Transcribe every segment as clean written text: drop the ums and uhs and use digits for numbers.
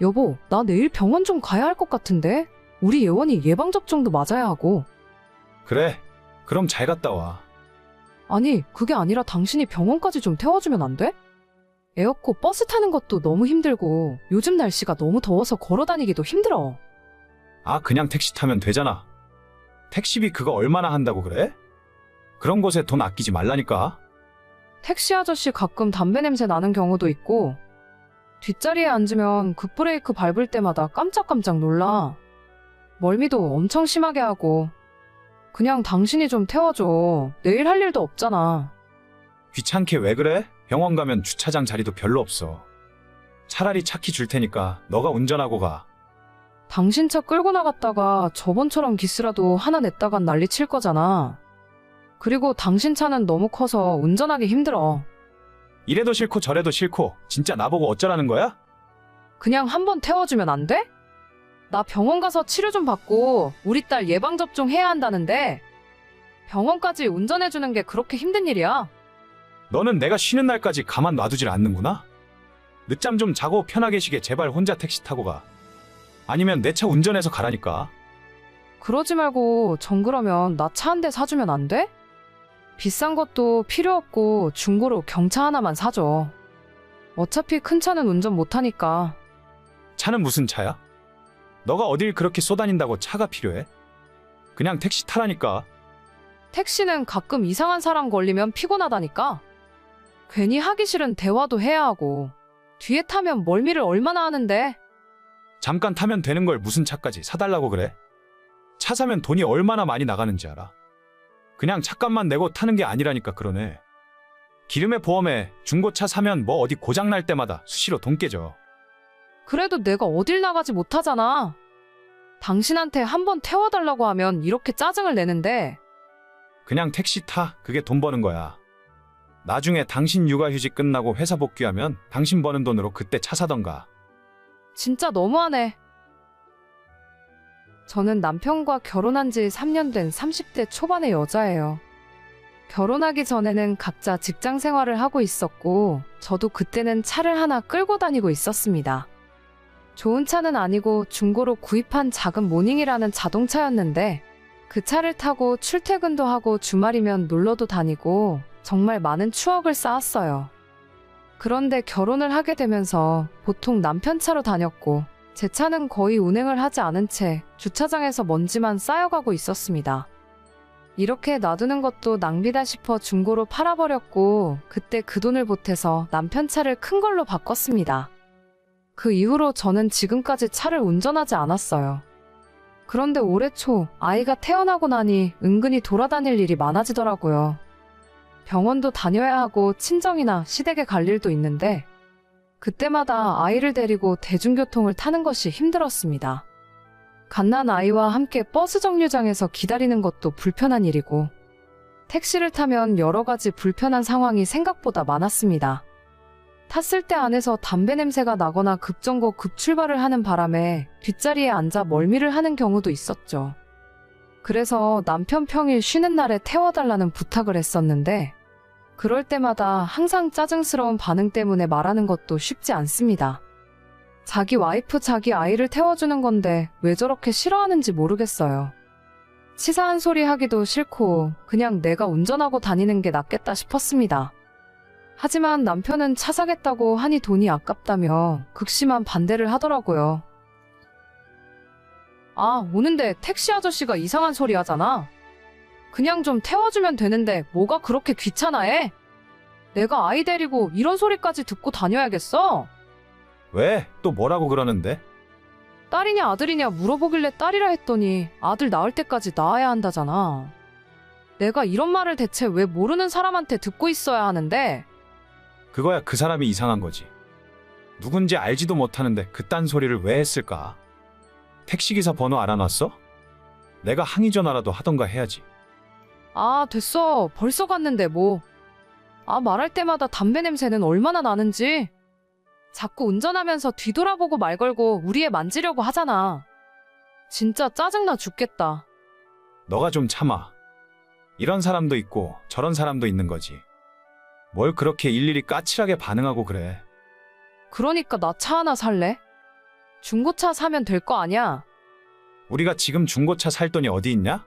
여보, 나 내일 병원 좀 가야 할 것 같은데? 우리 예원이 예방접종도 맞아야 하고. 그래, 그럼 잘 갔다 와. 아니, 그게 아니라 당신이 병원까지 좀 태워주면 안 돼? 애 없고 버스 타는 것도 너무 힘들고 요즘 날씨가 너무 더워서 걸어 다니기도 힘들어. 아, 그냥 택시 타면 되잖아. 택시비 그거 얼마나 한다고 그래? 그런 곳에 돈 아끼지 말라니까. 택시 아저씨 가끔 담배 냄새 나는 경우도 있고 뒷자리에 앉으면 급브레이크 밟을 때마다 깜짝깜짝 놀라. 멀미도 엄청 심하게 하고. 그냥 당신이 좀 태워줘. 내일 할 일도 없잖아. 귀찮게 왜 그래? 병원 가면 주차장 자리도 별로 없어. 차라리 차키 줄 테니까 너가 운전하고 가. 당신 차 끌고 나갔다가 저번처럼 기스라도 하나 냈다간 난리 칠 거잖아. 그리고 당신 차는 너무 커서 운전하기 힘들어. 이래도 싫고 저래도 싫고 진짜 나보고 어쩌라는 거야? 그냥 한번 태워주면 안 돼? 나 병원 가서 치료 좀 받고 우리 딸 예방접종 해야 한다는데 병원까지 운전해주는 게 그렇게 힘든 일이야? 너는 내가 쉬는 날까지 가만 놔두질 않는구나? 늦잠 좀 자고 편하게 쉬게 제발 혼자 택시 타고 가. 아니면 내 차 운전해서 가라니까. 그러지 말고 정 그러면 나 차 한 대 사주면 안 돼? 비싼 것도 필요 없고 중고로 경차 하나만 사줘. 어차피 큰 차는 운전 못하니까. 차는 무슨 차야? 너가 어딜 그렇게 쏘다닌다고 차가 필요해? 그냥 택시 타라니까. 택시는 가끔 이상한 사람 걸리면 피곤하다니까. 괜히 하기 싫은 대화도 해야 하고 뒤에 타면 멀미를 얼마나 하는데. 잠깐 타면 되는 걸 무슨 차까지 사달라고 그래? 차 사면 돈이 얼마나 많이 나가는지 알아? 그냥 차값만 내고 타는 게 아니라니까 그러네. 기름에 보험에 중고차 사면 뭐 어디 고장 날 때마다 수시로 돈 깨져. 그래도 내가 어딜 나가지 못하잖아. 당신한테 한번 태워달라고 하면 이렇게 짜증을 내는데. 그냥 택시 타. 그게 돈 버는 거야. 나중에 당신 육아휴직 끝나고 회사 복귀하면 당신 버는 돈으로 그때 차 사던가. 진짜 너무하네. 저는 남편과 결혼한 지 3년 된 30대 초반의 여자예요. 결혼하기 전에는 각자 직장 생활을 하고 있었고 저도 그때는 차를 하나 끌고 다니고 있었습니다. 좋은 차는 아니고 중고로 구입한 작은 모닝이라는 자동차였는데 그 차를 타고 출퇴근도 하고 주말이면 놀러도 다니고 정말 많은 추억을 쌓았어요. 그런데 결혼을 하게 되면서 보통 남편 차로 다녔고 제 차는 거의 운행을 하지 않은 채 주차장에서 먼지만 쌓여가고 있었습니다. 이렇게 놔두는 것도 낭비다 싶어 중고로 팔아버렸고 그때 그 돈을 보태서 남편 차를 큰 걸로 바꿨습니다. 그 이후로 저는 지금까지 차를 운전하지 않았어요. 그런데 올해 초 아이가 태어나고 나니 은근히 돌아다닐 일이 많아지더라고요. 병원도 다녀야 하고 친정이나 시댁에 갈 일도 있는데 그때마다 아이를 데리고 대중교통을 타는 것이 힘들었습니다. 갓난 아이와 함께 버스 정류장에서 기다리는 것도 불편한 일이고 택시를 타면 여러 가지 불편한 상황이 생각보다 많았습니다. 탔을 때 안에서 담배 냄새가 나거나 급정거 급출발을 하는 바람에 뒷자리에 앉아 멀미를 하는 경우도 있었죠. 그래서 남편 평일 쉬는 날에 태워달라는 부탁을 했었는데 그럴 때마다 항상 짜증스러운 반응 때문에 말하는 것도 쉽지 않습니다. 자기 와이프 자기 아이를 태워주는 건데 왜 저렇게 싫어하는지 모르겠어요. 치사한 소리 하기도 싫고 그냥 내가 운전하고 다니는 게 낫겠다 싶었습니다. 하지만 남편은 차 사겠다고 하니 돈이 아깝다며 극심한 반대를 하더라고요. 아, 오는데 택시 아저씨가 이상한 소리 하잖아. 그냥 좀 태워주면 되는데 뭐가 그렇게 귀찮아해? 내가 아이 데리고 이런 소리까지 듣고 다녀야겠어? 왜? 또 뭐라고 그러는데? 딸이냐 아들이냐 물어보길래 딸이라 했더니 아들 낳을 때까지 낳아야 한다잖아. 내가 이런 말을 대체 왜 모르는 사람한테 듣고 있어야 하는데? 그거야 그 사람이 이상한 거지. 누군지 알지도 못하는데 그딴 소리를 왜 했을까? 택시기사 번호 알아놨어? 내가 항의 전화라도 하던가 해야지. 아, 됐어. 벌써 갔는데 뭐. 아, 말할 때마다 담배 냄새는 얼마나 나는지. 자꾸 운전하면서 뒤돌아보고 말 걸고 우리 애 만지려고 하잖아. 진짜 짜증나 죽겠다. 너가 좀 참아. 이런 사람도 있고 저런 사람도 있는 거지. 뭘 그렇게 일일이 까칠하게 반응하고 그래. 그러니까 나 차 하나 살래? 중고차 사면 될 거 아냐? 우리가 지금 중고차 살 돈이 어디 있냐?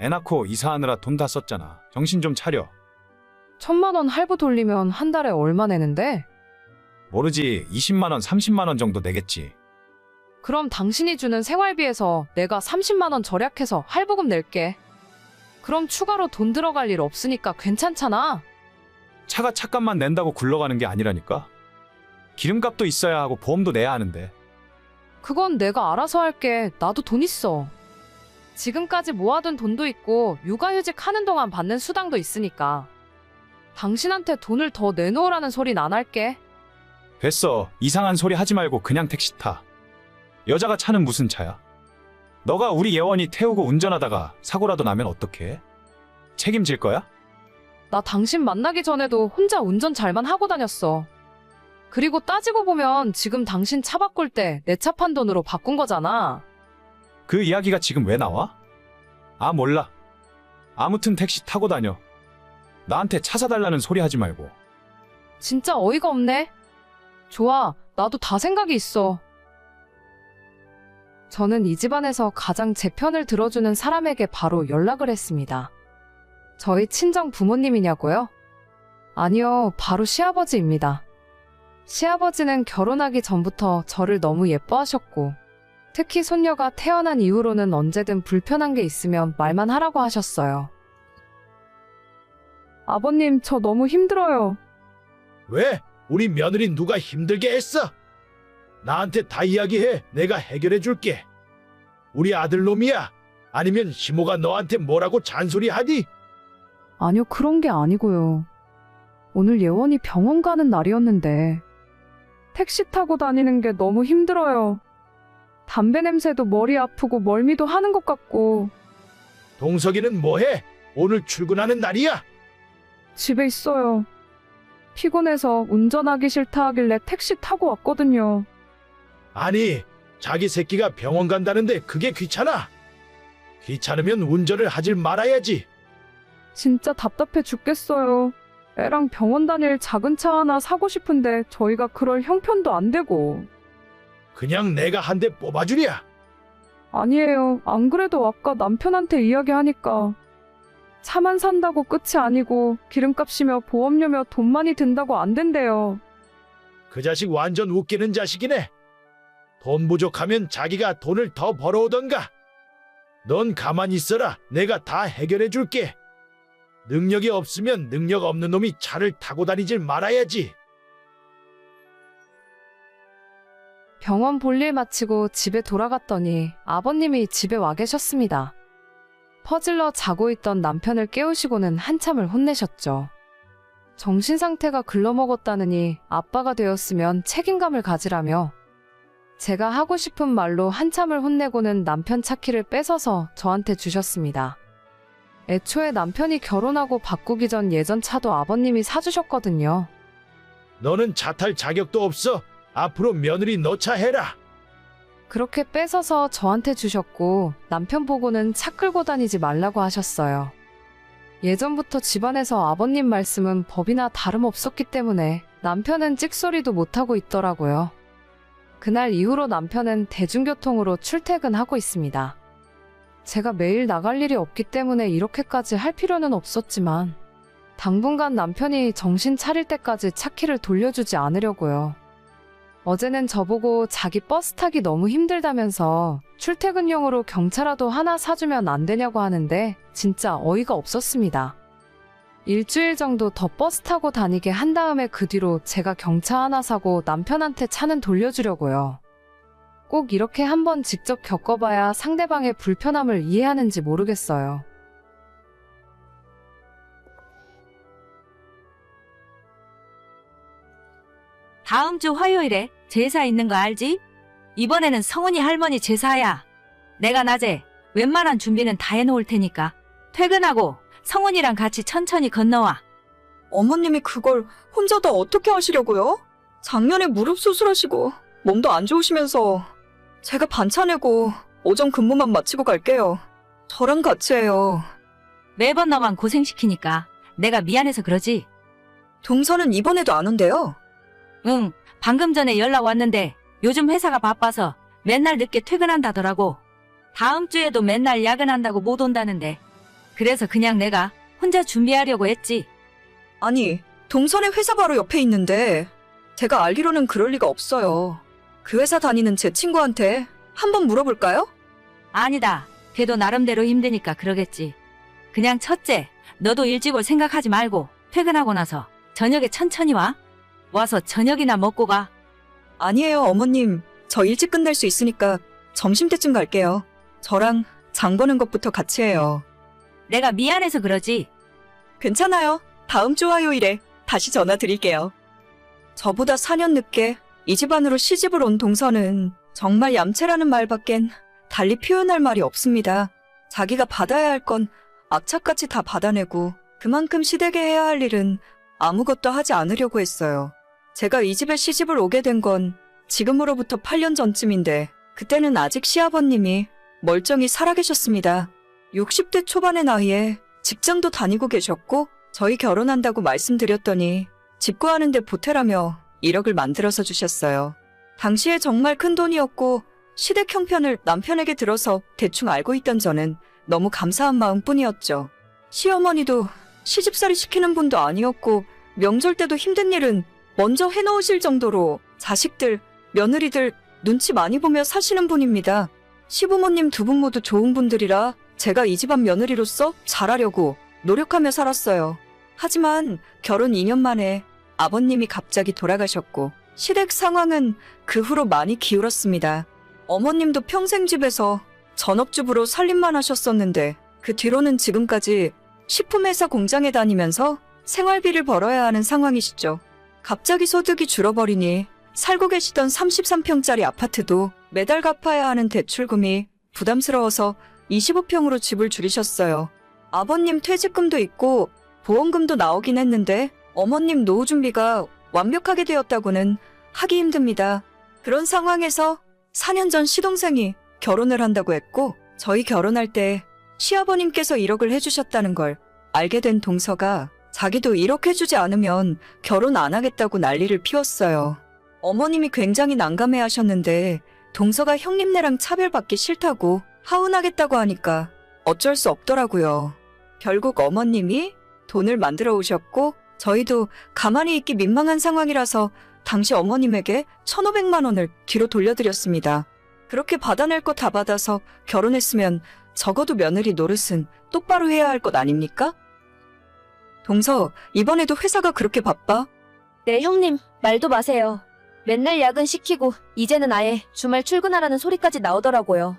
애 낳고 이사하느라 돈 다 썼잖아. 정신 좀 차려. 1,000만 원 할부 돌리면 한 달에 얼마 내는데? 모르지. 20만 원, 30만 원 정도 내겠지. 그럼 당신이 주는 생활비에서 내가 30만 원 절약해서 할부금 낼게. 그럼 추가로 돈 들어갈 일 없으니까 괜찮잖아. 차가 차값만 낸다고 굴러가는 게 아니라니까. 기름값도 있어야 하고 보험도 내야 하는데. 그건 내가 알아서 할게. 나도 돈 있어. 지금까지 모아둔 돈도 있고 육아휴직 하는 동안 받는 수당도 있으니까. 당신한테 돈을 더 내놓으라는 소린 안 할게. 됐어. 이상한 소리 하지 말고 그냥 택시 타. 여자가 차는 무슨 차야? 너가 우리 예원이 태우고 운전하다가 사고라도 나면 어떡해? 책임질 거야? 나 당신 만나기 전에도 혼자 운전 잘만 하고 다녔어. 그리고 따지고 보면 지금 당신 차 바꿀 때 내 차 판 돈으로 바꾼 거잖아. 그 이야기가 지금 왜 나와? 아, 몰라. 아무튼 택시 타고 다녀. 나한테 차 사달라는 소리 하지 말고. 진짜 어이가 없네. 좋아, 나도 다 생각이 있어. 저는 이 집안에서 가장 제 편을 들어주는 사람에게 바로 연락을 했습니다. 저희 친정 부모님이냐고요? 아니요, 바로 시아버지입니다. 시아버지는 결혼하기 전부터 저를 너무 예뻐하셨고, 특히 손녀가 태어난 이후로는 언제든 불편한 게 있으면 말만 하라고 하셨어요. 아버님, 저 너무 힘들어요. 왜? 우리 며느리 누가 힘들게 했어? 나한테 다 이야기해. 내가 해결해 줄게. 우리 아들놈이야? 아니면 시모가 너한테 뭐라고 잔소리하니? 아니요, 그런 게 아니고요. 오늘 예원이 병원 가는 날이었는데 택시 타고 다니는 게 너무 힘들어요. 담배 냄새도 머리 아프고 멀미도 하는 것 같고. 동석이는 뭐해? 오늘 출근하는 날이야? 집에 있어요. 피곤해서 운전하기 싫다 하길래 택시 타고 왔거든요. 아니, 자기 새끼가 병원 간다는데 그게 귀찮아? 귀찮으면 운전을 하질 말아야지. 진짜 답답해 죽겠어요. 애랑 병원 다닐 작은 차 하나 사고 싶은데 저희가 그럴 형편도 안 되고. 그냥 내가 한 대 뽑아주랴. 아니에요. 안 그래도 아까 남편한테 이야기하니까 차만 산다고 끝이 아니고 기름값이며 보험료며 돈 많이 든다고 안 된대요. 그 자식 완전 웃기는 자식이네. 돈 부족하면 자기가 돈을 더 벌어오던가. 넌 가만히 있어라. 내가 다 해결해 줄게. 능력이 없으면 능력 없는 놈이 차를 타고 다니질 말아야지. 병원 볼일 마치고 집에 돌아갔더니 아버님이 집에 와 계셨습니다. 퍼질러 자고 있던 남편을 깨우시고는 한참을 혼내셨죠. 정신 상태가 글러먹었다느니 아빠가 되었으면 책임감을 가지라며 제가 하고 싶은 말로 한참을 혼내고는 남편 차키를 뺏어서 저한테 주셨습니다. 애초에 남편이 결혼하고 바꾸기 전 예전 차도 아버님이 사주셨거든요. 너는 차 탈 자격도 없어. 앞으로 며느리 너 차 해라. 그렇게 뺏어서 저한테 주셨고 남편 보고는 차 끌고 다니지 말라고 하셨어요. 예전부터 집안에서 아버님 말씀은 법이나 다름없었기 때문에 남편은 찍소리도 못하고 있더라고요. 그날 이후로 남편은 대중교통으로 출퇴근하고 있습니다. 제가 매일 나갈 일이 없기 때문에 이렇게까지 할 필요는 없었지만 당분간 남편이 정신 차릴 때까지 차키를 돌려주지 않으려고요. 어제는 저보고 자기 버스 타기 너무 힘들다면서 출퇴근용으로 경차라도 하나 사주면 안 되냐고 하는데 진짜 어이가 없었습니다. 일주일 정도 더 버스 타고 다니게 한 다음에 그 뒤로 제가 경차 하나 사고 남편한테 차는 돌려주려고요. 꼭 이렇게 한번 직접 겪어봐야 상대방의 불편함을 이해하는지 모르겠어요. 다음 주 화요일에 제사 있는 거 알지? 이번에는 성은이 할머니 제사야. 내가 낮에 웬만한 준비는 다 해놓을 테니까 퇴근하고 성은이랑 같이 천천히 건너와. 어머님이 그걸 혼자 다 어떻게 하시려고요? 작년에 무릎 수술하시고 몸도 안 좋으시면서 제가 반차 내고 오전 근무만 마치고 갈게요. 저랑 같이 해요. 매번 너만 고생시키니까 내가 미안해서 그러지. 동서는 이번에도 안 온대요. 응, 방금 전에 연락 왔는데 요즘 회사가 바빠서 맨날 늦게 퇴근한다더라고. 다음 주에도 맨날 야근한다고 못 온다는데. 그래서 그냥 내가 혼자 준비하려고 했지. 아니, 동선의 회사 바로 옆에 있는데 제가 알기로는 그럴 리가 없어요. 그 회사 다니는 제 친구한테 한번 물어볼까요? 아니다. 걔도 나름대로 힘드니까 그러겠지. 그냥 첫째, 너도 일찍 올 생각하지 말고 퇴근하고 나서 저녁에 천천히 와. 와서 저녁이나 먹고 가. 아니에요, 어머님. 저 일찍 끝낼 수 있으니까 점심때쯤 갈게요. 저랑 장 보는 것부터 같이 해요. 내가 미안해서 그러지. 괜찮아요. 다음 주 화요일에 다시 전화 드릴게요. 저보다 4년 늦게 이 집안으로 시집을 온 동서는 정말 얌체라는 말밖엔 달리 표현할 말이 없습니다. 자기가 받아야 할 건 악착같이 다 받아내고 그만큼 시댁에 해야 할 일은 아무것도 하지 않으려고 했어요. 제가 이 집에 시집을 오게 된 건 지금으로부터 8년 전쯤인데 그때는 아직 시아버님이 멀쩡히 살아계셨습니다. 60대 초반의 나이에 직장도 다니고 계셨고 저희 결혼한다고 말씀드렸더니 집 구하는데 보태라며 1억을 만들어서 주셨어요. 당시에 정말 큰 돈이었고 시댁 형편을 남편에게 들어서 대충 알고 있던 저는 너무 감사한 마음뿐이었죠. 시어머니도 시집살이 시키는 분도 아니었고 명절 때도 힘든 일은 먼저 해놓으실 정도로 자식들, 며느리들 눈치 많이 보며 사시는 분입니다. 시부모님 두 분 모두 좋은 분들이라 제가 이 집안 며느리로서 잘하려고 노력하며 살았어요. 하지만 결혼 2년 만에 아버님이 갑자기 돌아가셨고 시댁 상황은 그 후로 많이 기울었습니다. 어머님도 평생 집에서 전업주부로 살림만 하셨었는데 그 뒤로는 지금까지 식품회사 공장에 다니면서 생활비를 벌어야 하는 상황이시죠. 갑자기 소득이 줄어버리니 살고 계시던 33평짜리 아파트도 매달 갚아야 하는 대출금이 부담스러워서 25평으로 집을 줄이셨어요. 아버님 퇴직금도 있고 보험금도 나오긴 했는데 어머님 노후 준비가 완벽하게 되었다고는 하기 힘듭니다. 그런 상황에서 4년 전 시동생이 결혼을 한다고 했고 저희 결혼할 때 시아버님께서 1억을 해주셨다는 걸 알게 된 동서가 자기도 1억 해주지 않으면 결혼 안 하겠다고 난리를 피웠어요. 어머님이 굉장히 난감해 하셨는데 동서가 형님네랑 차별받기 싫다고 하운하겠다고 하니까 어쩔 수 없더라고요. 결국 어머님이 돈을 만들어 오셨고 저희도 가만히 있기 민망한 상황이라서 당시 어머님에게 1,500만 원을 뒤로 돌려드렸습니다. 그렇게 받아낼 거 다 받아서 결혼했으면 적어도 며느리 노릇은 똑바로 해야 할 것 아닙니까? 동서, 이번에도 회사가 그렇게 바빠? 네, 형님, 말도 마세요. 맨날 야근 시키고 이제는 아예 주말 출근하라는 소리까지 나오더라고요.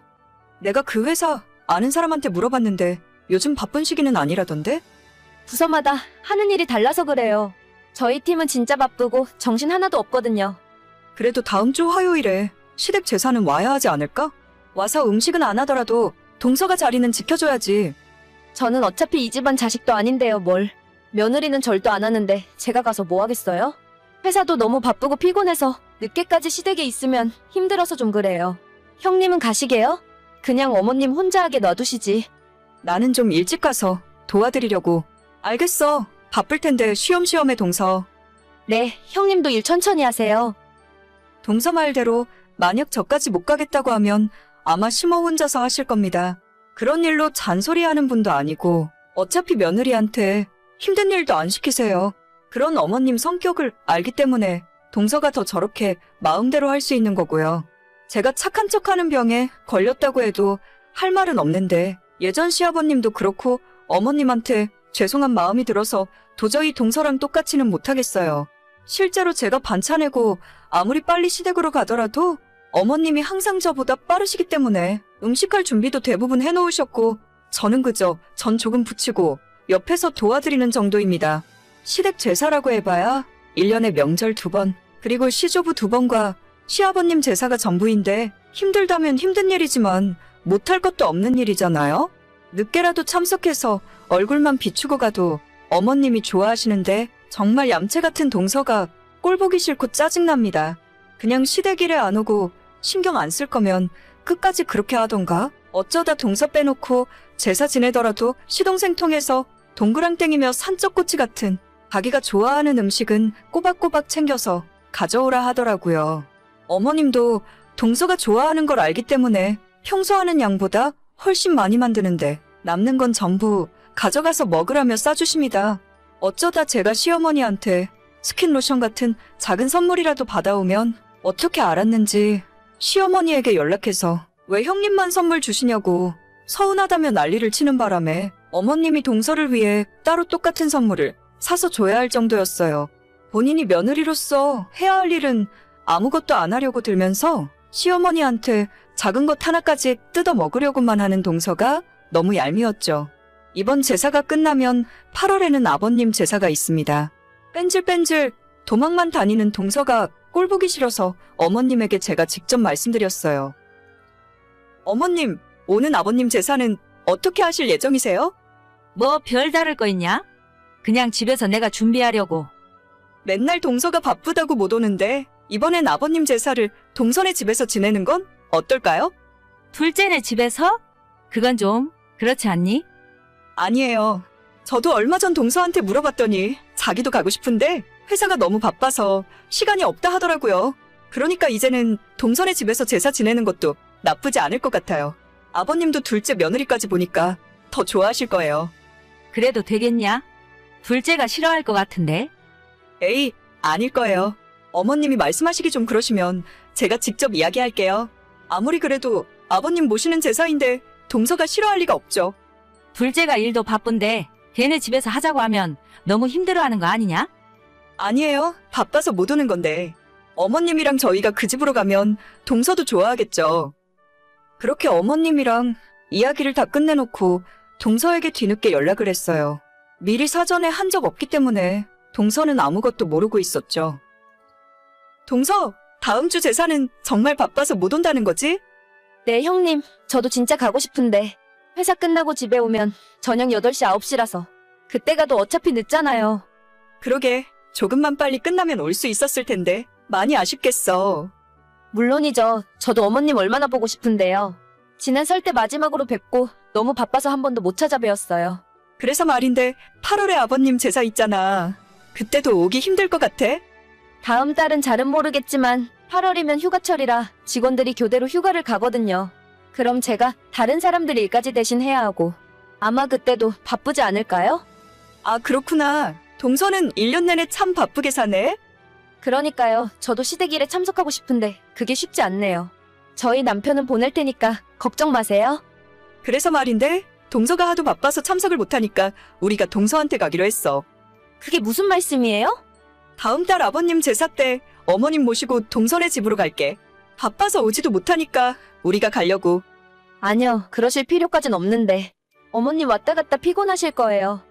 내가 그 회사 아는 사람한테 물어봤는데 요즘 바쁜 시기는 아니라던데? 부서마다 하는 일이 달라서 그래요. 저희 팀은 진짜 바쁘고 정신 하나도 없거든요. 그래도 다음 주 화요일에 시댁 제사는 와야 하지 않을까? 와서 음식은 안 하더라도 동서가 자리는 지켜줘야지. 저는 어차피 이 집안 자식도 아닌데요, 뭘. 며느리는 절도 안 하는데 제가 가서 뭐 하겠어요? 회사도 너무 바쁘고 피곤해서 늦게까지 시댁에 있으면 힘들어서 좀 그래요. 형님은 가시게요? 그냥 어머님 혼자 하게 놔두시지. 나는 좀 일찍 가서 도와드리려고. 알겠어. 바쁠 텐데 쉬엄쉬엄해 동서. 네, 형님도 일 천천히 하세요. 동서 말대로 만약 저까지 못 가겠다고 하면 아마 심호 혼자서 하실 겁니다. 그런 일로 잔소리하는 분도 아니고 어차피 며느리한테 힘든 일도 안 시키세요. 그런 어머님 성격을 알기 때문에 동서가 더 저렇게 마음대로 할 수 있는 거고요. 제가 착한 척하는 병에 걸렸다고 해도 할 말은 없는데 예전 시아버님도 그렇고 어머님한테 죄송한 마음이 들어서 도저히 동서랑 똑같이는 못하겠어요. 실제로 제가 반찬내고 아무리 빨리 시댁으로 가더라도 어머님이 항상 저보다 빠르시기 때문에 음식할 준비도 대부분 해놓으셨고 저는 그저 전 조금 부치고 옆에서 도와드리는 정도입니다. 시댁 제사라고 해봐야 1년에 명절 2번 그리고 시조부 2번과 시아버님 제사가 전부인데 힘들다면 힘든 일이지만 못할 것도 없는 일이잖아요. 늦게라도 참석해서 얼굴만 비추고 가도 어머님이 좋아하시는데 정말 얌체 같은 동서가 꼴보기 싫고 짜증납니다. 그냥 시댁 일에 안 오고 신경 안 쓸 거면 끝까지 그렇게 하던가. 어쩌다 동서 빼놓고 제사 지내더라도 시동생 통해서 동그랑땡이며 산적꼬치 같은 자기가 좋아하는 음식은 꼬박꼬박 챙겨서 가져오라 하더라고요. 어머님도 동서가 좋아하는 걸 알기 때문에 평소 하는 양보다 훨씬 많이 만드는데 남는 건 전부 가져가서 먹으라며 싸주십니다. 어쩌다 제가 시어머니한테 스킨로션 같은 작은 선물이라도 받아오면 어떻게 알았는지 시어머니에게 연락해서 왜 형님만 선물 주시냐고 서운하다며 난리를 치는 바람에 어머님이 동서를 위해 따로 똑같은 선물을 사서 줘야 할 정도였어요. 본인이 며느리로서 해야 할 일은 아무것도 안 하려고 들면서 시어머니한테 작은 것 하나까지 뜯어 먹으려고만 하는 동서가 너무 얄미웠죠. 이번 제사가 끝나면 8월에는 아버님 제사가 있습니다. 뺀질뺀질 도망만 다니는 동서가 꼴보기 싫어서 어머님에게 제가 직접 말씀드렸어요. 어머님, 오는 아버님 제사는 어떻게 하실 예정이세요? 뭐 별다를 거 있냐? 그냥 집에서 내가 준비하려고. 맨날 동서가 바쁘다고 못 오는데 이번엔 아버님 제사를 동선의 집에서 지내는 건 어떨까요? 둘째네 집에서? 그건 좀 그렇지 않니? 아니에요. 저도 얼마 전 동서한테 물어봤더니 자기도 가고 싶은데 회사가 너무 바빠서 시간이 없다 하더라고요. 그러니까 이제는 동선의 집에서 제사 지내는 것도 나쁘지 않을 것 같아요. 아버님도 둘째 며느리까지 보니까 더 좋아하실 거예요. 그래도 되겠냐? 둘째가 싫어할 것 같은데. 에이, 아닐 거예요. 어머님이 말씀하시기 좀 그러시면 제가 직접 이야기할게요. 아무리 그래도 아버님 모시는 제사인데 동서가 싫어할 리가 없죠. 둘째가 일도 바쁜데 걔네 집에서 하자고 하면 너무 힘들어하는 거 아니냐? 아니에요. 바빠서 못 오는 건데. 어머님이랑 저희가 그 집으로 가면 동서도 좋아하겠죠. 그렇게 어머님이랑 이야기를 다 끝내놓고 동서에게 뒤늦게 연락을 했어요. 미리 사전에 한 적 없기 때문에 동서는 아무것도 모르고 있었죠. 동서, 다음 주 제사는 정말 바빠서 못 온다는 거지? 네, 형님. 저도 진짜 가고 싶은데 회사 끝나고 집에 오면 저녁 8시, 9시라서 그때 가도 어차피 늦잖아요. 그러게, 조금만 빨리 끝나면 올 수 있었을 텐데 많이 아쉽겠어. 물론이죠. 저도 어머님 얼마나 보고 싶은데요. 지난 설 때 마지막으로 뵙고 너무 바빠서 한 번도 못 찾아뵈었어요. 그래서 말인데 8월에 아버님 제사 있잖아. 그때도 오기 힘들 것 같아? 다음 달은 잘은 모르겠지만 8월이면 휴가철이라 직원들이 교대로 휴가를 가거든요. 그럼 제가 다른 사람들 일까지 대신 해야 하고 아마 그때도 바쁘지 않을까요? 아, 그렇구나. 동서는 1년 내내 참 바쁘게 사네. 그러니까요. 저도 시댁일에 참석하고 싶은데 그게 쉽지 않네요. 저희 남편은 보낼 테니까 걱정 마세요. 그래서 말인데 동서가 하도 바빠서 참석을 못하니까 우리가 동서한테 가기로 했어. 그게 무슨 말씀이에요? 다음 달 아버님 제사 때 어머님 모시고 동서네 집으로 갈게. 바빠서 오지도 못하니까 우리가 가려고. 아니요. 그러실 필요까진 없는데. 어머님 왔다 갔다 피곤하실 거예요.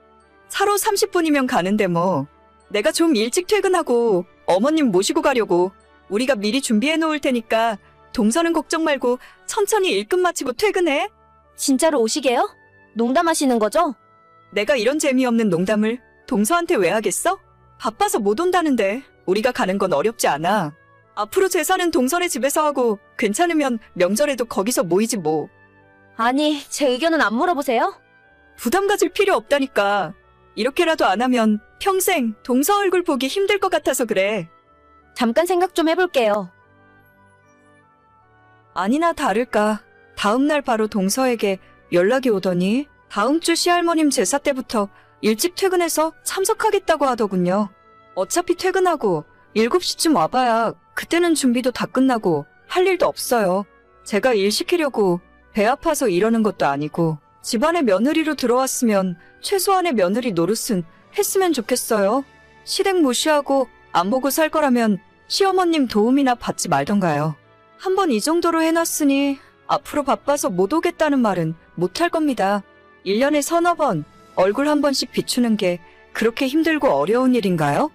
차로 30분이면 가는데 뭐. 내가 좀 일찍 퇴근하고 어머님 모시고 가려고. 우리가 미리 준비해 놓을 테니까 동서는 걱정 말고 천천히 일 끝 마치고 퇴근해. 진짜로 오시게요? 농담하시는 거죠? 내가 이런 재미없는 농담을 동서한테 왜 하겠어? 바빠서 못 온다는데 우리가 가는 건 어렵지 않아. 앞으로 제사는 동서네 집에서 하고 괜찮으면 명절에도 거기서 모이지 뭐. 아니, 제 의견은 안 물어보세요? 부담 가질 필요 없다니까. 이렇게라도 안 하면 평생 동서 얼굴 보기 힘들 것 같아서 그래. 잠깐 생각 좀 해볼게요. 아니나 다를까 다음 날 바로 동서에게 연락이 오더니 다음 주 시할머님 제사 때부터 일찍 퇴근해서 참석하겠다고 하더군요. 어차피 퇴근하고 7시쯤 와봐야 그때는 준비도 다 끝나고 할 일도 없어요. 제가 일 시키려고 배 아파서 이러는 것도 아니고 집안에 며느리로 들어왔으면 최소한의 며느리 노릇은 했으면 좋겠어요. 시댁 무시하고 안 보고 살 거라면 시어머님 도움이나 받지 말던가요. 한번 이 정도로 해놨으니 앞으로 바빠서 못 오겠다는 말은 못할 겁니다. 1년에 서너 번 얼굴 한 번씩 비추는 게 그렇게 힘들고 어려운 일인가요?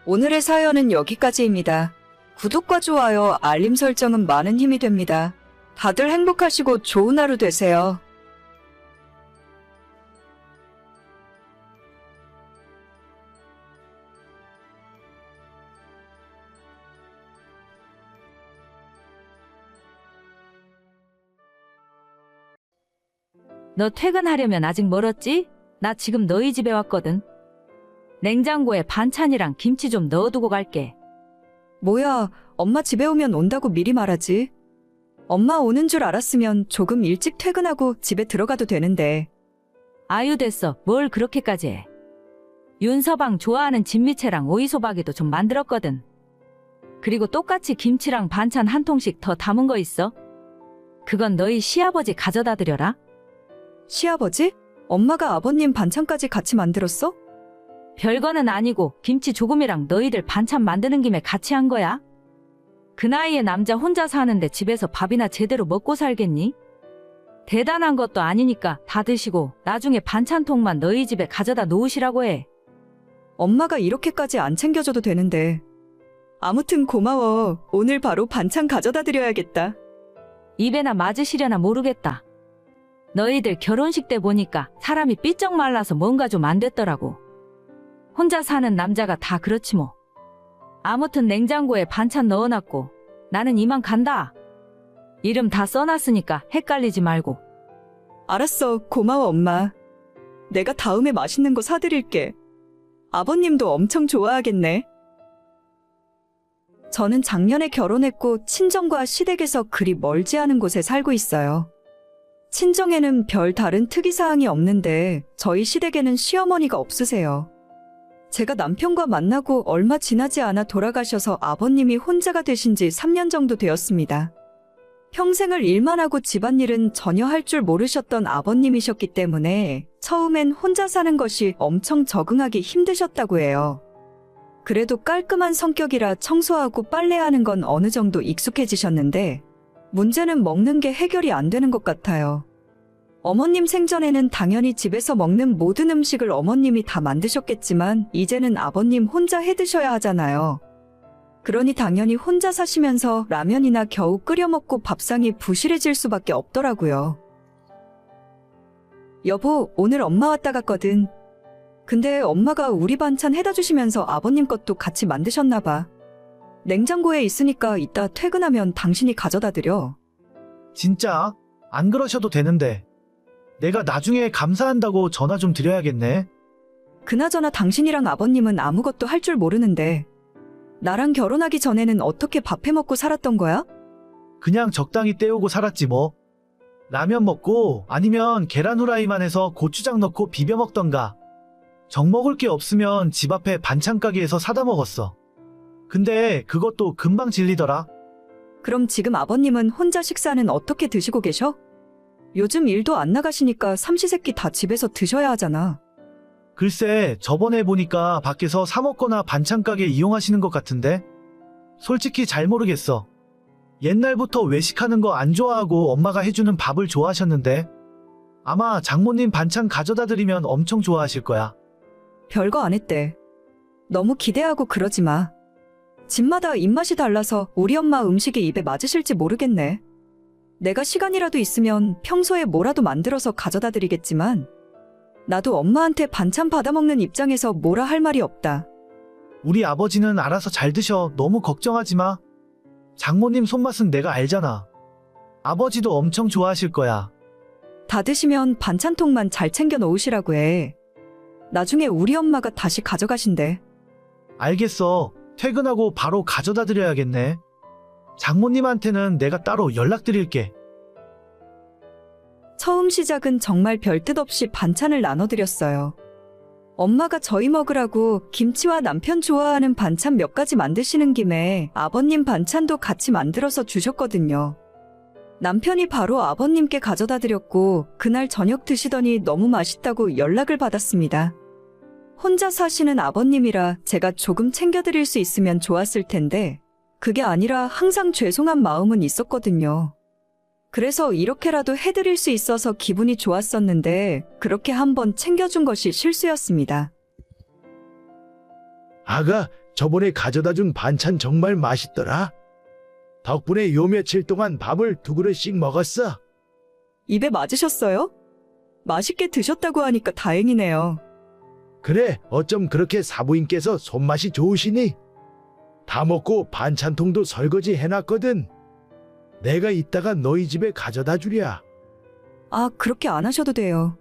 오늘의 사연은 여기까지입니다. 구독과 좋아요, 알림 설정은 많은 힘이 됩니다. 다들 행복하시고 좋은 하루 되세요. 너 퇴근하려면 아직 멀었지? 나 지금 너희 집에 왔거든. 냉장고에 반찬이랑 김치 좀 넣어두고 갈게. 뭐야, 엄마 집에 오면 온다고 미리 말하지. 엄마 오는 줄 알았으면 조금 일찍 퇴근하고 집에 들어가도 되는데. 아유 됐어. 뭘 그렇게까지 해. 윤서방 좋아하는 진미채랑 오이소박이도 좀 만들었거든. 그리고 똑같이 김치랑 반찬 한 통씩 더 담은 거 있어. 그건 너희 시아버지 가져다 드려라. 시아버지? 엄마가 아버님 반찬까지 같이 만들었어? 별거는 아니고 김치 조금이랑 너희들 반찬 만드는 김에 같이 한 거야. 그 나이에 남자 혼자 사는데 집에서 밥이나 제대로 먹고 살겠니? 대단한 것도 아니니까 다 드시고 나중에 반찬통만 너희 집에 가져다 놓으시라고 해. 엄마가 이렇게까지 안 챙겨줘도 되는데. 아무튼 고마워. 오늘 바로 반찬 가져다 드려야겠다. 입에나 맞으시려나 모르겠다. 너희들 결혼식 때 보니까 사람이 삐쩍 말라서 뭔가 좀 안 됐더라고. 혼자 사는 남자가 다 그렇지 뭐. 아무튼 냉장고에 반찬 넣어놨고 나는 이만 간다. 이름 다 써놨으니까 헷갈리지 말고. 알았어. 고마워, 엄마. 내가 다음에 맛있는 거 사드릴게. 아버님도 엄청 좋아하겠네. 저는 작년에 결혼했고 친정과 시댁에서 그리 멀지 않은 곳에 살고 있어요. 친정에는 별 다른 특이사항이 없는데 저희 시댁에는 시어머니가 없으세요. 제가 남편과 만나고 얼마 지나지 않아 돌아가셔서 아버님이 혼자가 되신 지 3년 정도 되었습니다. 평생을 일만 하고 집안일은 전혀 할 줄 모르셨던 아버님이셨기 때문에 처음엔 혼자 사는 것이 엄청 적응하기 힘드셨다고 해요. 그래도 깔끔한 성격이라 청소하고 빨래하는 건 어느 정도 익숙해지셨는데 문제는 먹는 게 해결이 안 되는 것 같아요. 어머님 생전에는 당연히 집에서 먹는 모든 음식을 어머님이 다 만드셨겠지만 이제는 아버님 혼자 해 드셔야 하잖아요. 그러니 당연히 혼자 사시면서 라면이나 겨우 끓여 먹고 밥상이 부실해질 수밖에 없더라고요. 여보, 오늘 엄마 왔다 갔거든. 근데 엄마가 우리 반찬 해다 주시면서 아버님 것도 같이 만드셨나 봐. 냉장고에 있으니까 이따 퇴근하면 당신이 가져다 드려. 진짜? 안 그러셔도 되는데. 내가 나중에 감사한다고 전화 좀 드려야겠네. 그나저나 당신이랑 아버님은 아무것도 할 줄 모르는데 나랑 결혼하기 전에는 어떻게 밥해 먹고 살았던 거야? 그냥 적당히 때우고 살았지 뭐. 라면 먹고 아니면 계란 후라이만 해서 고추장 넣고 비벼 먹던가. 정 먹을 게 없으면 집 앞에 반찬 가게에서 사다 먹었어. 근데 그것도 금방 질리더라. 그럼 지금 아버님은 혼자 식사는 어떻게 드시고 계셔? 요즘 일도 안 나가시니까 삼시세끼 다 집에서 드셔야 하잖아. 글쎄, 저번에 보니까 밖에서 사 먹거나 반찬 가게 이용하시는 것 같은데? 솔직히 잘 모르겠어. 옛날부터 외식하는 거 안 좋아하고 엄마가 해주는 밥을 좋아하셨는데 아마 장모님 반찬 가져다 드리면 엄청 좋아하실 거야. 별거 안 했대. 너무 기대하고 그러지 마. 집마다 입맛이 달라서 우리 엄마 음식이 입에 맞으실지 모르겠네. 내가 시간이라도 있으면 평소에 뭐라도 만들어서 가져다 드리겠지만 나도 엄마한테 반찬 받아먹는 입장에서 뭐라 할 말이 없다. 우리 아버지는 알아서 잘 드셔. 너무 걱정하지 마. 장모님 손맛은 내가 알잖아. 아버지도 엄청 좋아하실 거야. 다 드시면 반찬통만 잘 챙겨 놓으시라고 해. 나중에 우리 엄마가 다시 가져가신대. 알겠어. 퇴근하고 바로 가져다 드려야겠네. 장모님한테는 내가 따로 연락드릴게. 처음 시작은 정말 별 뜻 없이 반찬을 나눠드렸어요. 엄마가 저희 먹으라고 김치와 남편 좋아하는 반찬 몇 가지 만드시는 김에 아버님 반찬도 같이 만들어서 주셨거든요. 남편이 바로 아버님께 가져다 드렸고 그날 저녁 드시더니 너무 맛있다고 연락을 받았습니다. 혼자 사시는 아버님이라 제가 조금 챙겨드릴 수 있으면 좋았을 텐데 그게 아니라 항상 죄송한 마음은 있었거든요. 그래서 이렇게라도 해드릴 수 있어서 기분이 좋았었는데 그렇게 한번 챙겨준 것이 실수였습니다. 아가, 저번에 가져다 준 반찬 정말 맛있더라. 덕분에 요 며칠 동안 밥을 2그릇씩 먹었어. 입에 맞으셨어요? 맛있게 드셨다고 하니까 다행이네요. 그래, 어쩜 그렇게 사부인께서 손맛이 좋으시니? 다 먹고 반찬통도 설거지 해놨거든. 내가 이따가 너희 집에 가져다 주랴. 아, 그렇게 안 하셔도 돼요.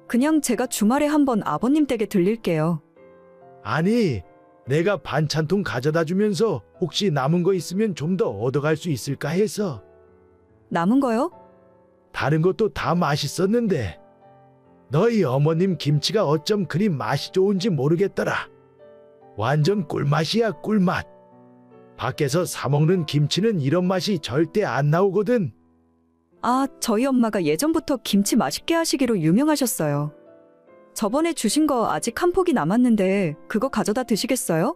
그냥 제가 주말에 한번 아버님 댁에 들릴게요. 아니, 내가 반찬통 가져다 주면서 혹시 남은 거 있으면 좀 더 얻어갈 수 있을까 해서. 남은 거요? 다른 것도 다 맛있었는데 너희 어머님 김치가 어쩜 그리 맛이 좋은지 모르겠더라. 완전 꿀맛이야, 꿀맛. 밖에서 사 먹는 김치는 이런 맛이 절대 안 나오거든. 아, 저희 엄마가 예전부터 김치 맛있게 하시기로 유명하셨어요. 저번에 주신 거 아직 한 포기 남았는데 그거 가져다 드시겠어요?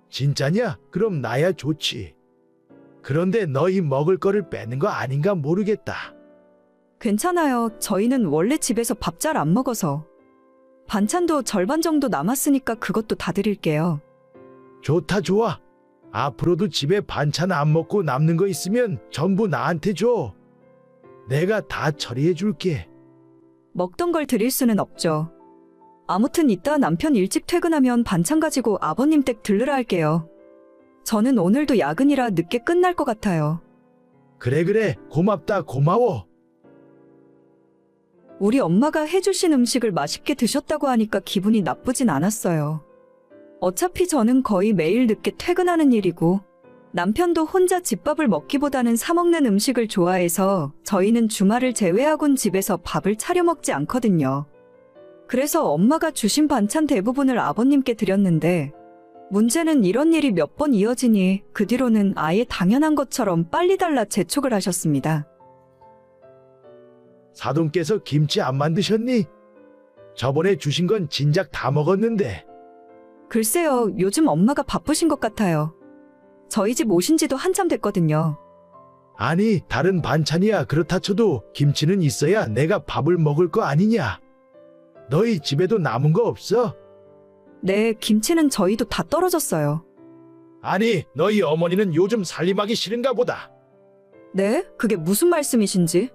진짜냐? 그럼 나야 좋지. 그런데 너희 먹을 거를 빼는 거 아닌가 모르겠다. 괜찮아요. 저희는 원래 집에서 밥 잘 안 먹어서. 반찬도 절반 정도 남았으니까 그것도 다 드릴게요. 좋다, 좋아. 앞으로도 집에 반찬 안 먹고 남는 거 있으면 전부 나한테 줘. 내가 다 처리해 줄게. 먹던 걸 드릴 수는 없죠. 아무튼 이따 남편 일찍 퇴근하면 반찬 가지고 아버님 댁 들르러 할게요. 저는 오늘도 야근이라 늦게 끝날 것 같아요. 그래, 그래. 고맙다, 고마워. 우리 엄마가 해주신 음식을 맛있게 드셨다고 하니까 기분이 나쁘진 않았어요. 어차피 저는 거의 매일 늦게 퇴근하는 일이고 남편도 혼자 집밥을 먹기보다는 사 먹는 음식을 좋아해서 저희는 주말을 제외하곤 집에서 밥을 차려 먹지 않거든요. 그래서 엄마가 주신 반찬 대부분을 아버님께 드렸는데 문제는 이런 일이 몇 번 이어지니 그 뒤로는 아예 당연한 것처럼 빨리 달라 재촉을 하셨습니다. 사돈께서 김치 안 만드셨니? 저번에 주신 건 진작 다 먹었는데. 글쎄요, 요즘 엄마가 바쁘신 것 같아요. 저희 집 오신 지도 한참 됐거든요. 아니, 다른 반찬이야 그렇다 쳐도 김치는 있어야 내가 밥을 먹을 거 아니냐. 너희 집에도 남은 거 없어? 네, 김치는 저희도 다 떨어졌어요. 아니, 너희 어머니는 요즘 살림하기 싫은가 보다. 네? 그게 무슨 말씀이신지?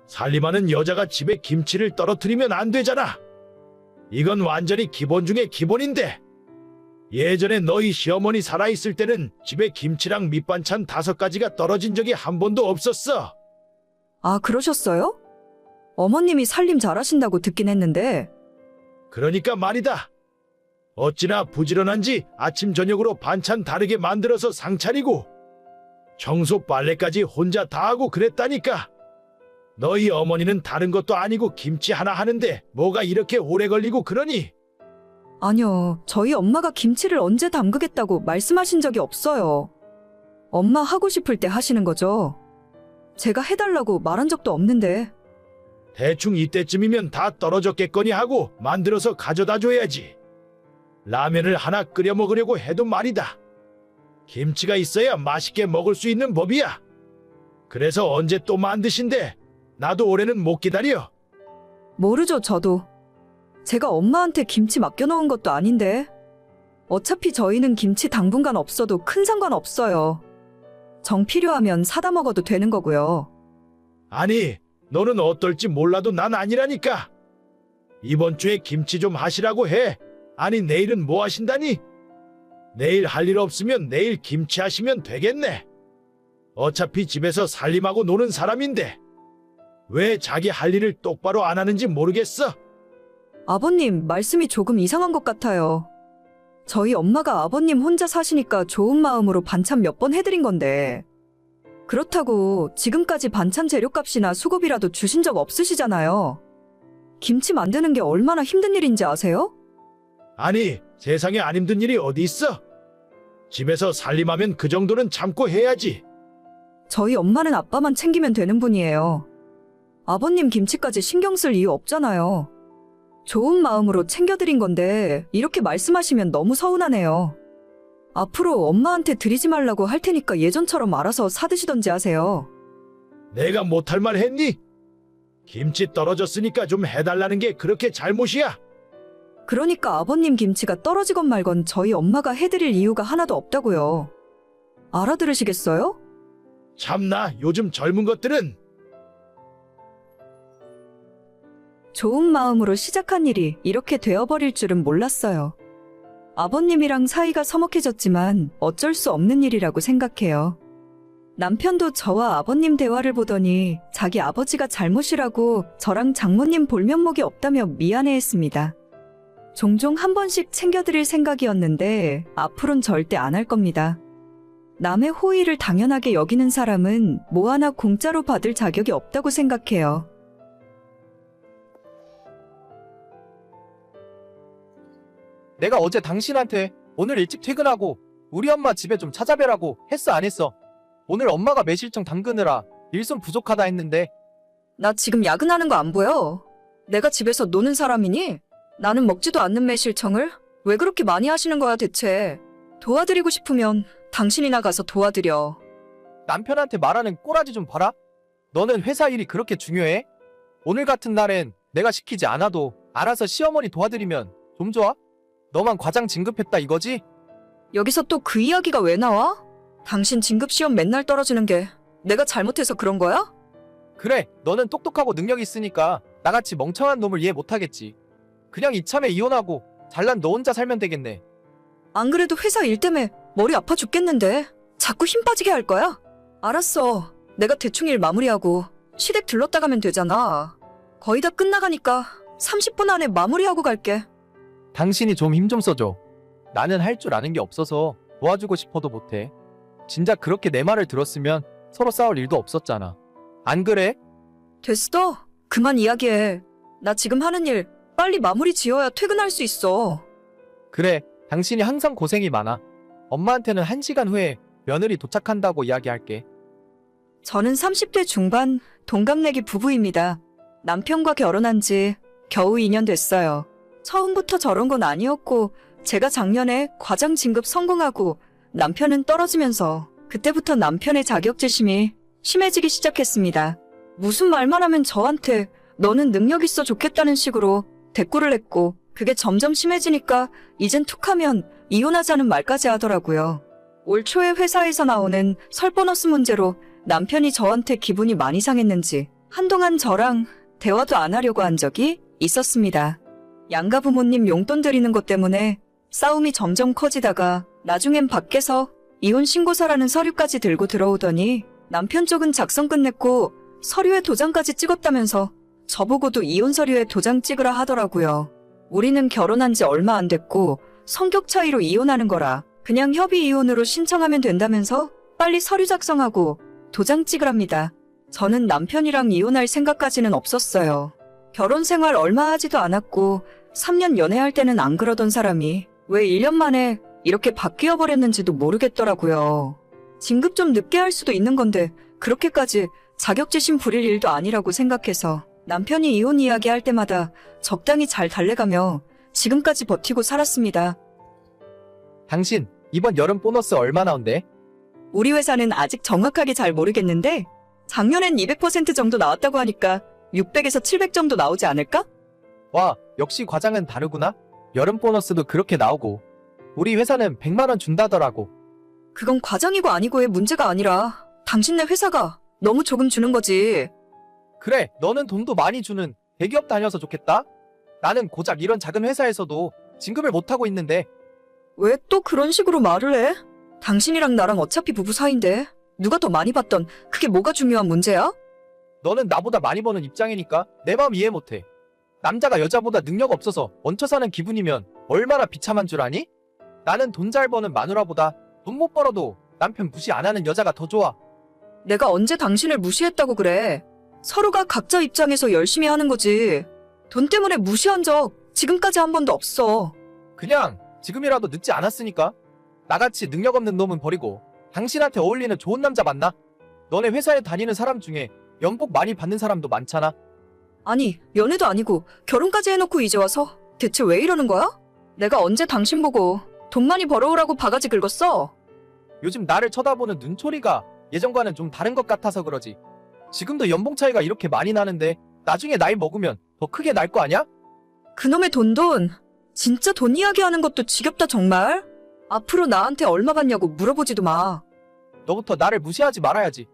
살림하는 여자가 집에 김치를 떨어뜨리면 안 되잖아. 이건 완전히 기본 중에 기본인데. 예전에 너희 시어머니 살아있을 때는 집에 김치랑 밑반찬 5가지가 떨어진 적이 한 번도 없었어. 아, 그러셨어요? 어머님이 살림 잘하신다고 듣긴 했는데. 그러니까 말이다. 어찌나 부지런한지 아침 저녁으로 반찬 다르게 만들어서 상 차리고 청소 빨래까지 혼자 다 하고 그랬다니까. 너희 어머니는 다른 것도 아니고 김치 하나 하는데 뭐가 이렇게 오래 걸리고 그러니? 아니요, 저희 엄마가 김치를 언제 담그겠다고 말씀하신 적이 없어요. 엄마 하고 싶을 때 하시는 거죠. 제가 해달라고 말한 적도 없는데. 대충 이때쯤이면 다 떨어졌겠거니 하고 만들어서 가져다 줘야지. 라면을 하나 끓여 먹으려고 해도 말이다. 김치가 있어야 맛있게 먹을 수 있는 법이야. 그래서 언제 또 만드신대? 나도 올해는 못 기다려. 모르죠, 저도. 제가 엄마한테 김치 맡겨놓은 것도 아닌데. 어차피 저희는 김치 당분간 없어도 큰 상관 없어요. 정 필요하면 사다 먹어도 되는 거고요. 아니, 너는 어떨지 몰라도 난 아니라니까. 이번 주에 김치 좀 하시라고 해. 아니, 내일은 뭐 하신다니? 내일 할 일 없으면 내일 김치 하시면 되겠네. 어차피 집에서 살림하고 노는 사람인데 왜 자기 할 일을 똑바로 안 하는지 모르겠어. 아버님, 말씀이 조금 이상한 것 같아요. 저희 엄마가 아버님 혼자 사시니까 좋은 마음으로 반찬 몇 번 해드린 건데 그렇다고 지금까지 반찬 재료값이나 수고비라도 주신 적 없으시잖아요. 김치 만드는 게 얼마나 힘든 일인지 아세요? 아니, 세상에 안 힘든 일이 어디 있어? 집에서 살림하면 그 정도는 참고 해야지. 저희 엄마는 아빠만 챙기면 되는 분이에요. 아버님 김치까지 신경 쓸 이유 없잖아요. 좋은 마음으로 챙겨드린 건데 이렇게 말씀하시면 너무 서운하네요. 앞으로 엄마한테 드리지 말라고 할 테니까 예전처럼 알아서 사드시던지 하세요. 내가 못할 말 했니? 김치 떨어졌으니까 좀 해달라는 게 그렇게 잘못이야? 그러니까 아버님 김치가 떨어지건 말건 저희 엄마가 해드릴 이유가 하나도 없다고요. 알아들으시겠어요? 참나, 요즘 젊은 것들은. 좋은 마음으로 시작한 일이 이렇게 되어버릴 줄은 몰랐어요. 아버님이랑 사이가 서먹해졌지만 어쩔 수 없는 일이라고 생각해요. 남편도 저와 아버님 대화를 보더니 자기 아버지가 잘못이라고 저랑 장모님 볼 면목이 없다며 미안해했습니다. 종종 한 번씩 챙겨드릴 생각이었는데 앞으론 절대 안 할 겁니다. 남의 호의를 당연하게 여기는 사람은 뭐 하나 공짜로 받을 자격이 없다고 생각해요. 내가 어제 당신한테 오늘 일찍 퇴근하고 우리 엄마 집에 좀 찾아뵈라고 했어 안 했어? 오늘 엄마가 매실청 담그느라 일손 부족하다 했는데. 나 지금 야근하는 거 안 보여? 내가 집에서 노는 사람이니? 나는 먹지도 않는 매실청을? 왜 그렇게 많이 하시는 거야 대체? 도와드리고 싶으면 당신이나 가서 도와드려. 남편한테 말하는 꼬라지 좀 봐라. 너는 회사 일이 그렇게 중요해? 오늘 같은 날엔 내가 시키지 않아도 알아서 시어머니 도와드리면 좀 좋아? 너만 과장 진급했다 이거지? 여기서 또 그 이야기가 왜 나와? 당신 진급시험 맨날 떨어지는 게 내가 잘못해서 그런 거야? 그래, 너는 똑똑하고 능력 있으니까 나같이 멍청한 놈을 이해 못하겠지. 그냥 이참에 이혼하고 잘난 너 혼자 살면 되겠네. 안 그래도 회사 일 때문에 머리 아파 죽겠는데 자꾸 힘 빠지게 할 거야? 알았어. 내가 대충 일 마무리하고 시댁 들렀다 가면 되잖아. 거의 다 끝나가니까 30분 안에 마무리하고 갈게. 당신이 좀 힘 좀 써줘. 나는 할 줄 아는 게 없어서 도와주고 싶어도 못해. 진작 그렇게 내 말을 들었으면 서로 싸울 일도 없었잖아. 안 그래? 됐어. 그만 이야기해. 나 지금 하는 일 빨리 마무리 지어야 퇴근할 수 있어. 그래, 당신이 항상 고생이 많아. 엄마한테는 1시간 후에 며느리 도착한다고 이야기할게. 저는 30대 중반 동갑내기 부부입니다. 남편과 결혼한 지 겨우 2년 됐어요. 처음부터 저런 건 아니었고 제가 작년에 과장 진급 성공하고 남편은 떨어지면서 그때부터 남편의 자격지심이 심해지기 시작했습니다. 무슨 말만 하면 저한테 너는 능력 있어 좋겠다는 식으로 대꾸를 했고 그게 점점 심해지니까 이젠 툭하면 이혼하자는 말까지 하더라고요. 올 초에 회사에서 나오는 설 보너스 문제로 남편이 저한테 기분이 많이 상했는지 한동안 저랑 대화도 안 하려고 한 적이 있었습니다. 양가 부모님 용돈 드리는 것 때문에 싸움이 점점 커지다가 나중엔 밖에서 이혼 신고서라는 서류까지 들고 들어오더니 남편 쪽은 작성 끝냈고 서류에 도장까지 찍었다면서 저보고도 이혼 서류에 도장 찍으라 하더라고요. 우리는 결혼한 지 얼마 안 됐고 성격 차이로 이혼하는 거라 그냥 협의 이혼으로 신청하면 된다면서 빨리 서류 작성하고 도장 찍으랍니다. 저는 남편이랑 이혼할 생각까지는 없었어요. 결혼 생활 얼마 하지도 않았고 3년 연애할 때는 안 그러던 사람이 왜 1년 만에 이렇게 바뀌어 버렸는지도 모르겠더라고요. 진급 좀 늦게 할 수도 있는 건데 그렇게까지 자격지심 부릴 일도 아니라고 생각해서 남편이 이혼 이야기 할 때마다 적당히 잘 달래가며 지금까지 버티고 살았습니다. 당신, 이번 여름 보너스 얼마 나온대? 우리 회사는 아직 정확하게 잘 모르겠는데 작년엔 200% 정도 나왔다고 하니까 600에서 700 정도 나오지 않을까? 와, 역시 과장은 다르구나. 여름 보너스도 그렇게 나오고. 우리 회사는 100만 원 준다더라고. 그건 과장이고 아니고의 문제가 아니라 당신네 회사가 너무 조금 주는 거지. 그래, 너는 돈도 많이 주는 대기업 다녀서 좋겠다. 나는 고작 이런 작은 회사에서도 진급을 못하고 있는데. 왜 또 그런 식으로 말을 해? 당신이랑 나랑 어차피 부부 사이인데 누가 더 많이 받던 그게 뭐가 중요한 문제야? 너는 나보다 많이 버는 입장이니까 내 마음 이해 못해. 남자가 여자보다 능력 없어서 얹혀 사는 기분이면 얼마나 비참한 줄 아니? 나는 돈 잘 버는 마누라보다 돈 못 벌어도 남편 무시 안 하는 여자가 더 좋아. 내가 언제 당신을 무시했다고 그래? 서로가 각자 입장에서 열심히 하는 거지. 돈 때문에 무시한 적 지금까지 한 번도 없어. 그냥 지금이라도 늦지 않았으니까. 나같이 능력 없는 놈은 버리고 당신한테 어울리는 좋은 남자 만나. 너네 회사에 다니는 사람 중에 연봉 많이 받는 사람도 많잖아. 아니, 연애도 아니고 결혼까지 해놓고 이제 와서 대체 왜 이러는 거야? 내가 언제 당신 보고 돈 많이 벌어오라고 바가지 긁었어? 요즘 나를 쳐다보는 눈초리가 예전과는 좀 다른 것 같아서 그러지. 지금도 연봉 차이가 이렇게 많이 나는데 나중에 나이 먹으면 더 크게 날 거 아냐? 그놈의 돈. 진짜 돈 이야기하는 것도 지겹다 정말. 앞으로 나한테 얼마 받냐고 물어보지도 마. 너부터 나를 무시하지 말아야지.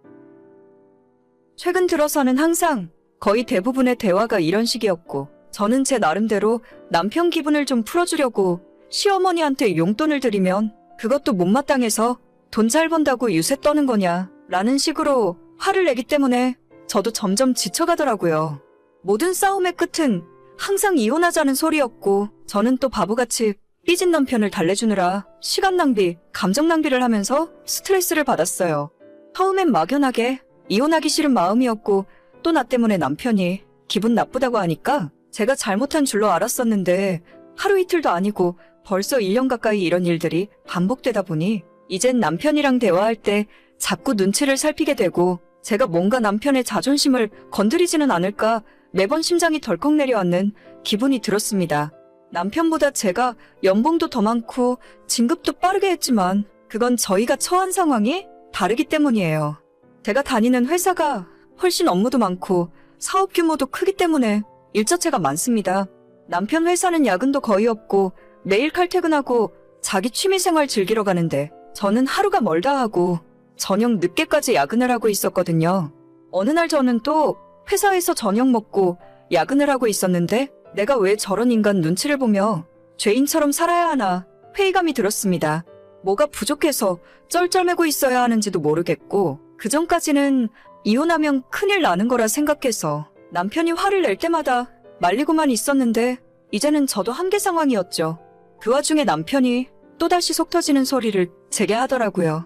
최근 들어서는 항상 거의 대부분의 대화가 이런 식이었고 저는 제 나름대로 남편 기분을 좀 풀어주려고 시어머니한테 용돈을 드리면 그것도 못마땅해서 돈 잘 번다고 유세 떠는 거냐 라는 식으로 화를 내기 때문에 저도 점점 지쳐가더라고요. 모든 싸움의 끝은 항상 이혼하자는 소리였고 저는 또 바보같이 삐진 남편을 달래주느라 시간 낭비, 감정 낭비를 하면서 스트레스를 받았어요. 처음엔 막연하게 이혼하기 싫은 마음이었고 또 나 때문에 남편이 기분 나쁘다고 하니까 제가 잘못한 줄로 알았었는데 하루 이틀도 아니고 벌써 1년 가까이 이런 일들이 반복되다 보니 이젠 남편이랑 대화할 때 자꾸 눈치를 살피게 되고 제가 뭔가 남편의 자존심을 건드리지는 않을까 매번 심장이 덜컥 내려앉는 기분이 들었습니다. 남편보다 제가 연봉도 더 많고 진급도 빠르게 했지만 그건 저희가 처한 상황이 다르기 때문이에요. 제가 다니는 회사가 훨씬 업무도 많고 사업 규모도 크기 때문에 일 자체가 많습니다. 남편 회사는 야근도 거의 없고 매일 칼퇴근하고 자기 취미생활 즐기러 가는데 저는 하루가 멀다 하고 저녁 늦게까지 야근을 하고 있었거든요. 어느 날 저는 또 회사에서 저녁 먹고 야근을 하고 있었는데 내가 왜 저런 인간 눈치를 보며 죄인처럼 살아야 하나 회의감이 들었습니다. 뭐가 부족해서 쩔쩔매고 있어야 하는지도 모르겠고 그전까지는 이혼하면 큰일 나는 거라 생각해서 남편이 화를 낼 때마다 말리고만 있었는데 이제는 저도 한계 상황이었죠. 그 와중에 남편이 또다시 속 터지는 소리를 제게 하더라고요.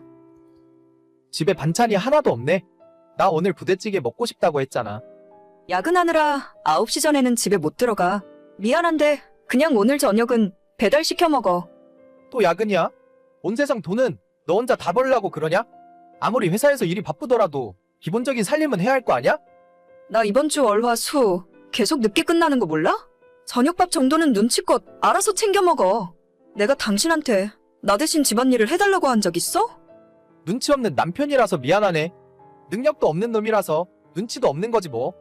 집에 반찬이 하나도 없네. 나 오늘 부대찌개 먹고 싶다고 했잖아. 야근하느라 9시 전에는 집에 못 들어가. 미안한데 그냥 오늘 저녁은 배달시켜 먹어. 또 야근이야? 온 세상 돈은 너 혼자 다 벌려고 그러냐? 아무리 회사에서 일이 바쁘더라도 기본적인 살림은 해야 할 거 아니야? 나 이번 주 월화 수 계속 늦게 끝나는 거 몰라? 저녁밥 정도는 눈치껏 알아서 챙겨 먹어. 내가 당신한테 나 대신 집안일을 해달라고 한 적 있어? 눈치 없는 남편이라서 미안하네. 능력도 없는 놈이라서 눈치도 없는 거지 뭐.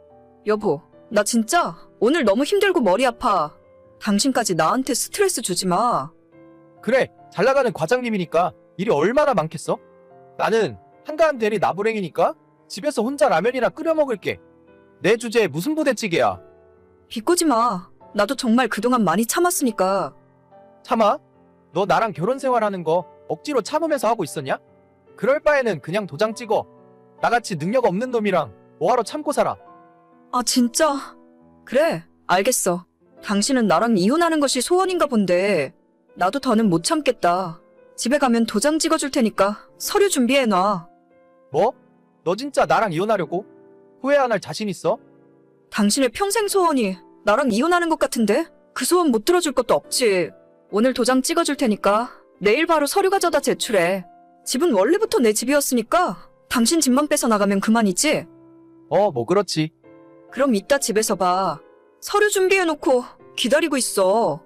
여보, 나 진짜 오늘 너무 힘들고 머리 아파. 당신까지 나한테 스트레스 주지 마. 그래, 잘 나가는 과장님이니까 일이 얼마나 많겠어? 나는 한가한 대리 나부랭이니까 집에서 혼자 라면이나 끓여 먹을게. 내 주제에 무슨 부대찌개야? 비꼬지 마. 나도 정말 그동안 많이 참았으니까. 참아? 너 나랑 결혼 생활하는 거 억지로 참으면서 하고 있었냐? 그럴 바에는 그냥 도장 찍어. 나같이 능력 없는 놈이랑 뭐하러 참고 살아. 아, 진짜? 그래, 알겠어. 당신은 나랑 이혼하는 것이 소원인가 본데 나도 더는 못 참겠다. 집에 가면 도장 찍어줄 테니까 서류 준비해놔. 뭐? 너 진짜 나랑 이혼하려고? 후회 안 할 자신 있어? 당신의 평생 소원이 나랑 이혼하는 것 같은데? 그 소원 못 들어줄 것도 없지. 오늘 도장 찍어줄 테니까 내일 바로 서류 가져다 제출해. 집은 원래부터 내 집이었으니까 당신 집만 뺏어 나가면 그만이지? 뭐 그렇지. 그럼 이따 집에서 봐. 서류 준비해놓고 기다리고 있어.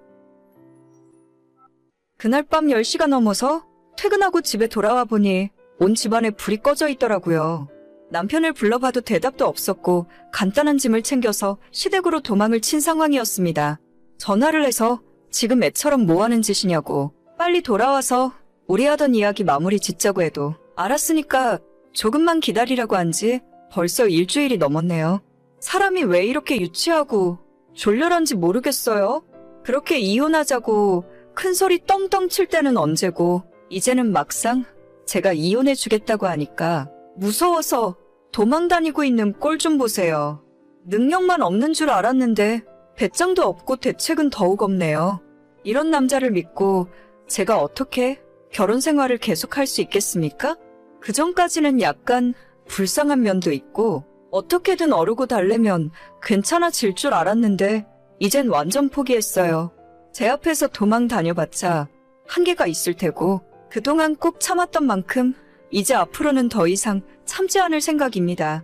그날 밤 10시가 넘어서 퇴근하고 집에 돌아와 보니 온 집안에 불이 꺼져 있더라고요. 남편을 불러봐도 대답도 없었고 간단한 짐을 챙겨서 시댁으로 도망을 친 상황이었습니다. 전화를 해서 지금 애처럼 뭐 하는 짓이냐고 빨리 돌아와서 우리 하던 이야기 마무리 짓자고 해도 알았으니까 조금만 기다리라고 한 지 벌써 일주일이 넘었네요. 사람이 왜 이렇게 유치하고 졸렬한지 모르겠어요. 그렇게 이혼하자고 큰 소리 떵떵 칠 때는 언제고 이제는 막상 제가 이혼해주겠다고 하니까 무서워서 도망 다니고 있는 꼴 좀 보세요. 능력만 없는 줄 알았는데 배짱도 없고 대책은 더욱 없네요. 이런 남자를 믿고 제가 어떻게 결혼 생활을 계속할 수 있겠습니까? 그전까지는 약간 불쌍한 면도 있고 어떻게든 어르고 달래면 괜찮아질 줄 알았는데 이젠 완전 포기했어요. 제 앞에서 도망 다녀봤자 한계가 있을 테고 그동안 꼭 참았던 만큼 이제 앞으로는 더 이상 참지 않을 생각입니다.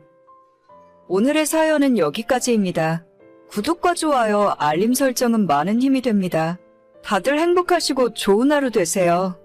오늘의 사연은 여기까지입니다. 구독과 좋아요, 알림 설정은 많은 힘이 됩니다. 다들 행복하시고 좋은 하루 되세요.